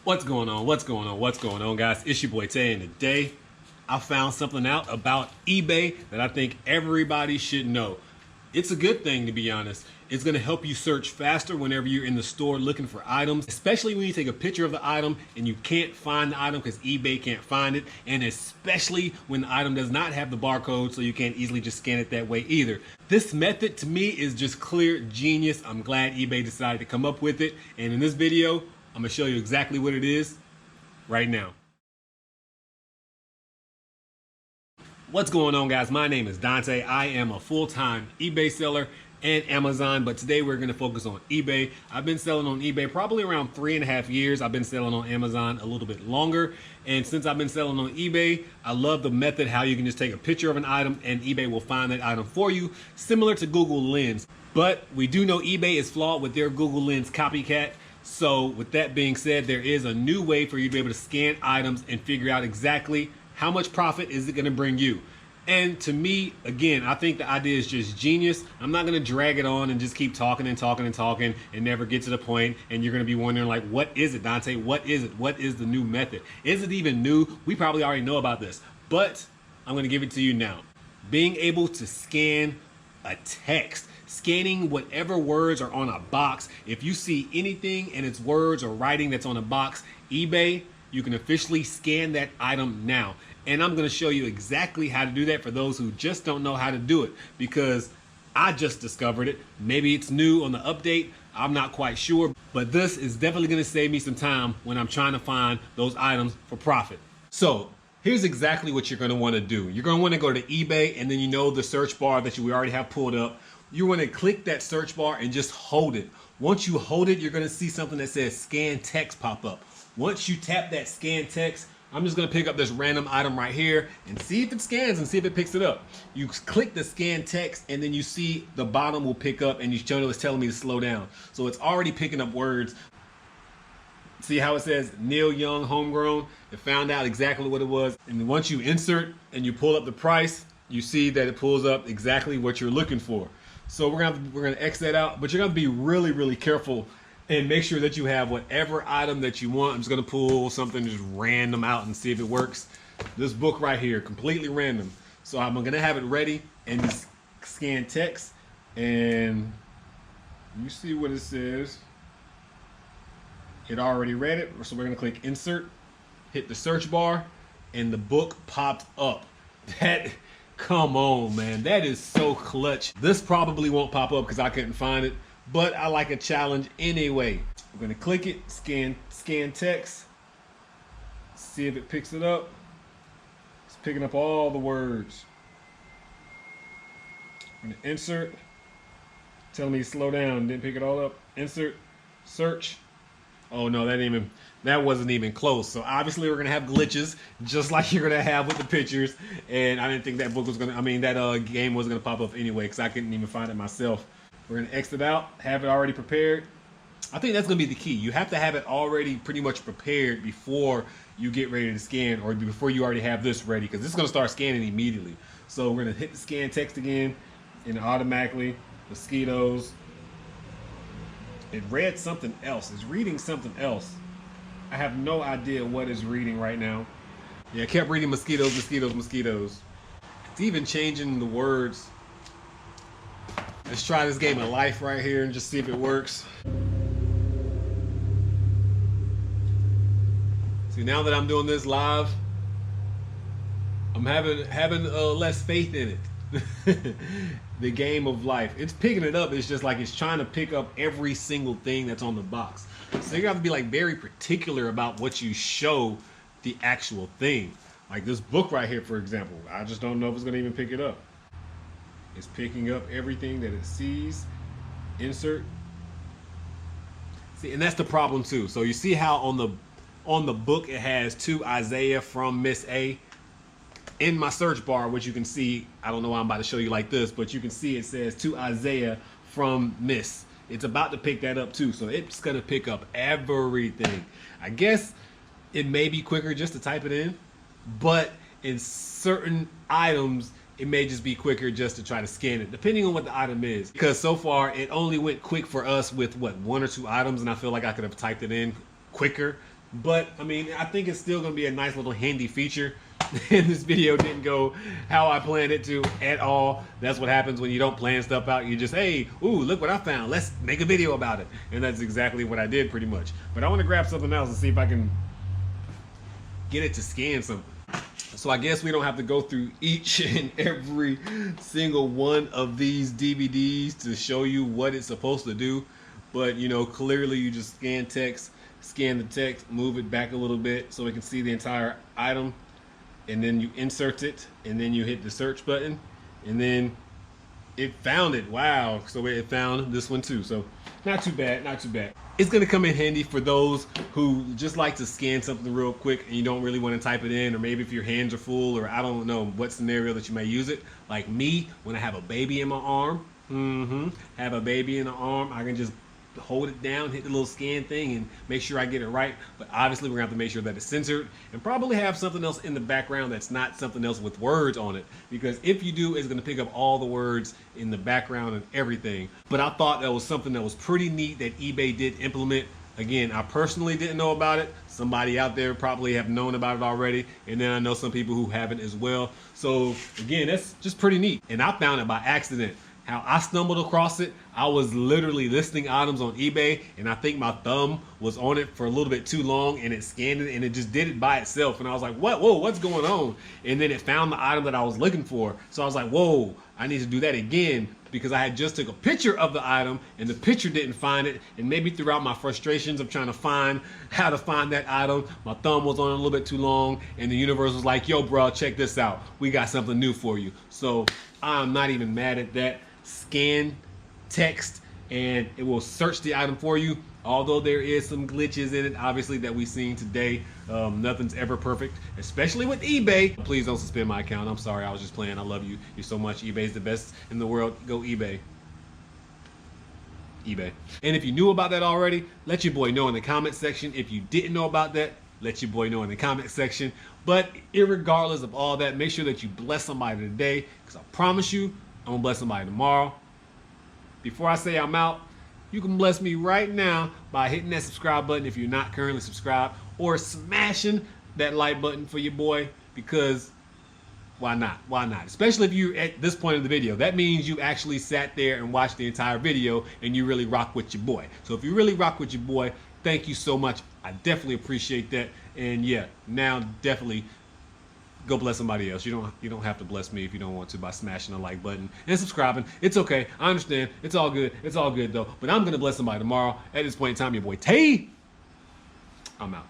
What's going on? What's going on? What's going on, guys? It's your boy Tay, and today I found something out about eBay that I think everybody should know. It's a good thing, to be honest. It's going to help you search faster whenever you're in the store looking for items, especially when you take a picture of the item and you can't find the item because eBay can't find it, and especially when the item does not have the barcode, so you can't easily just scan it that way either. This method to me is just clear genius. I'm glad eBay decided to come up with it, and in this video I'm going to show you exactly what it is right now. What's going on, guys? My name is Dante. I am a full-time eBay seller and Amazon, but today we're going to focus on eBay. I've been selling on eBay probably around 3.5 years. I've been selling on Amazon a little bit longer, and since I've been selling on eBay, I love the method how you can just take a picture of an item and eBay will find that item for you, similar to Google Lens. But we do know eBay is flawed with their Google Lens copycat. So with that being said, there is a new way for you to be able to scan items and figure out exactly how much profit is it going to bring you. And to me, again, I think the idea is just genius. I'm not going to drag it on and just keep talking and talking and talking and never get to the point. And you're going to be wondering, like, what is it, Dante? What is it? What is the new method? Is it even new? We probably already know about this, but I'm going to give it to you now. Being able to scan a text. Scanning whatever words are on a box. If you see anything and it's words or writing that's on a box, eBay, you can officially scan that item now. And I'm going to show you exactly how to do that for those who just don't know how to do it, because I just discovered it. Maybe it's new on the update. I'm not quite sure, but this is definitely going to save me some time when I'm trying to find those items for profit. So here's exactly what you're going to want to do. You're going to want to go to eBay, and then you know the search bar that we already have pulled up. You want to click that search bar and just hold it. Once you hold it, you're going to see something that says scan text pop up. Once you tap that scan text, I'm just going to pick up this random item right here and see if it scans and see if it picks it up. You click the scan text, and then you see the bottom will pick up, and it's telling me to slow down. So it's already picking up words. See how it says Neil Young homegrown? It found out exactly what it was. And once you insert and you pull up the price, you see that it pulls up exactly what you're looking for. So we're gonna X that out, but you're gonna be really, really careful and make sure that you have whatever item that you want. I'm just gonna pull something just random out and see if it works. This book right here, completely random. So I'm gonna have it ready and just scan text, and you see what it says. It already read it, so we're gonna click insert, hit the search bar, and the book popped up. Come on, man, that is so clutch. This probably won't pop up because I couldn't find it, but I like a challenge anyway. We're gonna click it, scan text, see if it picks it up. It's picking up all the words. I'm gonna insert, telling me to slow down, didn't pick it all up. Insert, search. Oh no, that wasn't even close. So obviously we're gonna have glitches, just like you're gonna have with the pictures. And I didn't think that book was gonna, that game wasn't gonna pop up anyway, because I couldn't even find it myself. We're gonna exit out, have it already prepared. I think that's gonna be the key. You have to have it already pretty much prepared before you get ready to scan, or before you already have this ready, because this is gonna start scanning immediately. So we're gonna hit the scan text again, and automatically, mosquitoes. It read something else. It's reading something else. I have no idea what it's reading right now. Yeah, it kept reading mosquitoes, mosquitoes, mosquitoes. It's even changing the words. Let's try this game of life right here and just see if it works. See, now that I'm doing this live, I'm having less faith in it. The game of life. It's picking it up. It's just like it's trying to pick up every single thing that's on the box. So you have to be like very particular about what you show the actual thing. Like this book right here, for example. I just don't know if it's gonna even pick it up. It's picking up everything that it sees. Insert. See, and that's the problem too. So you see how on the book it has to Isaiah from Miss A. In my search bar, which you can see, I don't know why I'm about to show you like this, but you can see it says to Isaiah from Miss. It's about to pick that up too, so it's gonna pick up everything. I guess it may be quicker just to type it in, but in certain items, it may just be quicker just to try to scan it, depending on what the item is. Because so far, it only went quick for us with what, 1 or 2 items, and I feel like I could have typed it in quicker But I mean, I think it's still gonna be a nice little handy feature. And this video didn't go how I planned it to at all. That's what happens when you don't plan stuff out. You just, hey, ooh, look what I found. Let's make a video about it. And that's exactly what I did pretty much. But I want to grab something else and see if I can get it to scan something. So I guess we don't have to go through each and every single one of these DVDs to show you what it's supposed to do. But you know, clearly you just scan the text, move it back a little bit so we can see the entire item. And then you insert it, and then you hit the search button, and then it found it. Wow. So it found this one too. So not too bad, not too bad. It's gonna come in handy for those who just like to scan something real quick and you don't really want to type it in, or maybe if your hands are full, or I don't know what scenario that you may use it. Like me, when I have a baby in my arm, have a baby in the arm, I can just hold it down, hit the little scan thing, and make sure I get it right. But obviously we're gonna have to make sure that it's censored, and probably have something else in the background that's not something else with words on it, because if you do, it's gonna pick up all the words in the background and everything. But I thought that was something that was pretty neat that eBay did implement. Again, I personally didn't know about it. Somebody out there probably have known about it already, and then I know some people who haven't as well. So again, that's just pretty neat. And I found it by accident. How I stumbled across it, I was literally listing items on eBay, and I think my thumb was on it for a little bit too long, and it scanned it, and it just did it by itself. And I was like, what? Whoa, what's going on? And then it found the item that I was looking for. So I was like, whoa, I need to do that again, because I had just took a picture of the item, and the picture didn't find it. And maybe throughout my frustrations of trying to find how to find that item, my thumb was on it a little bit too long, and the universe was like, yo, bro, check this out. We got something new for you. So I'm not even mad at that. Scan text and it will search the item for you. Although there is some glitches in it, obviously, that we've seen today. Nothing's ever perfect, especially with eBay. Please don't suspend my account. I'm sorry, I was just playing. I love you. You're so much. eBay's the best in the world. Go eBay. eBay. And if you knew about that already, let your boy know in the comment section. If you didn't know about that, let your boy know in the comment section. But irregardless of all that, make sure that you bless somebody today, because I promise you, I'm gonna bless somebody tomorrow. Before I say I'm out, you can bless me right now by hitting that subscribe button if you're not currently subscribed, or smashing that like button for your boy, because why not? Why not? Especially if you're at this point in the video. That means you actually sat there and watched the entire video and you really rock with your boy. So if you really rock with your boy, thank you so much. I definitely appreciate that. And yeah, now definitely go bless somebody else. You don't have to bless me if you don't want to by smashing the like button and subscribing. It's okay. I understand. It's all good. It's all good though. But I'm gonna bless somebody tomorrow. At this point in time, your boy Tay, I'm out.